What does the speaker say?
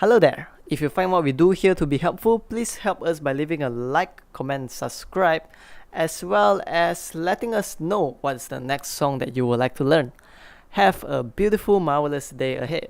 Hello there! If you find what we do here to be helpful, please help us by leaving a like, comment, subscribe, as well as letting us know what's the next song that you would like to learn. Have a beautiful, marvelous day ahead.